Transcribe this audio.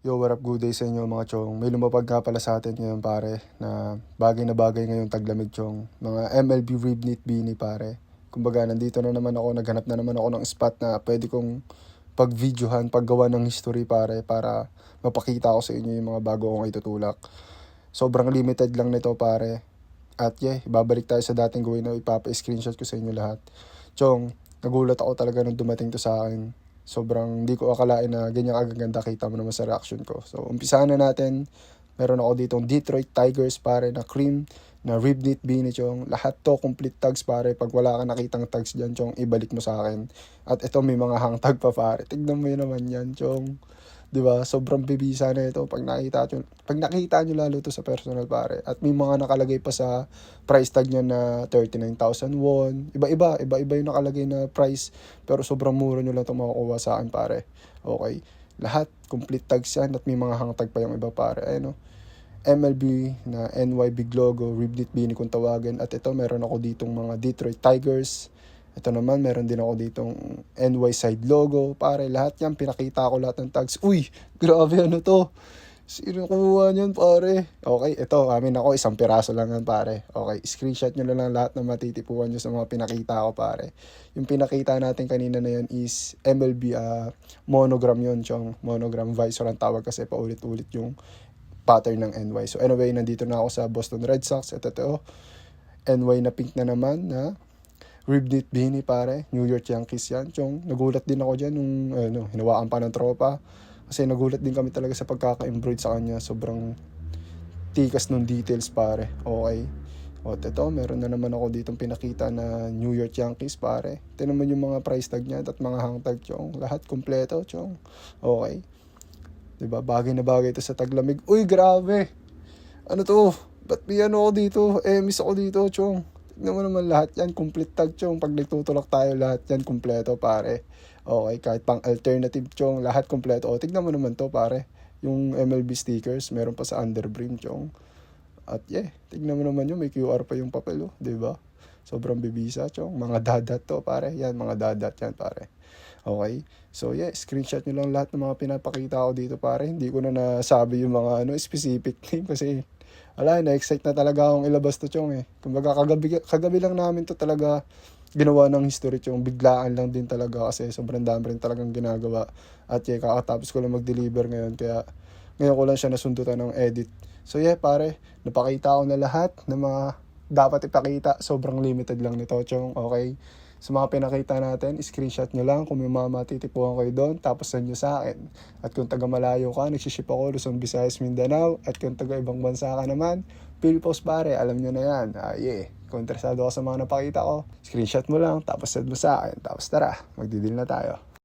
Yo, what up, good day sa inyo mga chong. May lumapag nga pala sa atin ngayon pare na bagay ngayon taglamig chong. Mga MLB Rib Knit Beanie pare. Kumbaga nandito na naman ako, naghanap na naman ako ng spot na pwede kong pag-videohan, paggawa ng history pare para mapakita ko sa inyo yung mga bago kong itutulak. Sobrang limited lang nito pare. At babalik tayo sa dating gawin na ipapa-screenshot ko sa inyo lahat. Chong, nagulat ako talaga nung dumating to sa akin. Sobrang hindi ko akalain na ganyan kagaganda, kita mo naman sa reaction ko. So, umpisahan na natin. Meron ako ditong Detroit Tigers pare na cream, na rib knit beanie chong. Lahat to complete tags pare. Pag wala ka nakitang tags dyan chong, ibalik mo sa akin. At ito may mga hang tag pa pare. Tignan mo yun naman yan chong. 'Di ba? Sobrang bibisa na ito pag nakita nyo lalo to sa personal pare. At may mga nakalagay pa sa price tag niya na 39,000 won. Iba-iba yung nakalagay na price, pero sobrang mura nyo lang ito makukuha sa akin pare. Okay. Lahat complete tags yan at may mga hang tag pa yung iba pare. Ayun, no? MLB na NY big logo, rib knit beanie kung tawagin. At ito meron ako ditong mga Detroit Tigers. Ito naman, meron din ako ditong NY side logo. Pare, lahat yan, pinakita ko lahat ng tags. Uy, grabe ano to. Sino kumuha niyan, pare? Okay, ito, amin ako, isang piraso lang yan, pare. Okay, screenshot nyo na lang lahat na matitipuan nyo sa mga pinakita ko, pare. Yung pinakita natin kanina na yan is MLB monogram yun, chong. Monogram visor ang tawag kasi paulit-ulit yung pattern ng NY. So anyway, nandito na ako sa Boston Red Sox. Ito, NY na pink na naman na rib knit beanie pare, New York Yankees yan, chong. Nagulat din ako dyan nung hinawaan pa ng tropa. Kasi nagulat din kami talaga sa pagkaka-embroid sa kanya. Sobrang tikas nung details pare. Okay. O ito, meron na naman ako ditong pinakita na New York Yankees pare. Tignan mo yung mga price tag niya at mga hang tag chong. Lahat kompleto chong. Okay. Diba? Bagay na bagay ito sa taglamig. Uy, grabe. Ano to? Ba't may ano ako dito? Miss ako dito chong. Tignan mo naman lahat yan, complete tag chong. Pag nagtutulak tayo, lahat yan kompleto pare. Okay, kahit pang alternative chong, lahat kompleto. O, tignan mo naman to pare. Yung MLB stickers, meron pa sa underbrim chong. At tignan mo naman yun, may QR pa yung papel, diba? Sobrang bibisa chong. Mga dadat to pare. Yan, mga dadat yan pare. Okay, so screenshot nyo lang lahat ng mga pinapakita ko dito pare. Hindi ko na nasabi yung mga specific name kasi na-excite na talaga akong ilabas to chong Kumbaga kagabi lang namin to talaga ginawa ng history chong. Biglaan lang din talaga kasi sobrang dami rin talagang ginagawa. At kakatapos ko lang mag-deliver ngayon kaya ngayon ko lang siya nasundutan ng edit. So pare, napakita ko na lahat ng mga dapat ipakita. Sobrang limited lang nito chong. Okay, sa mga pinakita natin, screenshot nyo lang kung may mga matitipuhan kayo doon, tapos send nyo sa akin. At kung taga malayo ka, nagsiship ako Luzon, Visayas, Mindanao. At kung taga ibang bansa ka naman, Philpost pare, alam nyo na yan. Kung interesado ka sa mga napakita ko, screenshot mo lang, tapos send mo sa akin. Tapos tara, magdidil na tayo.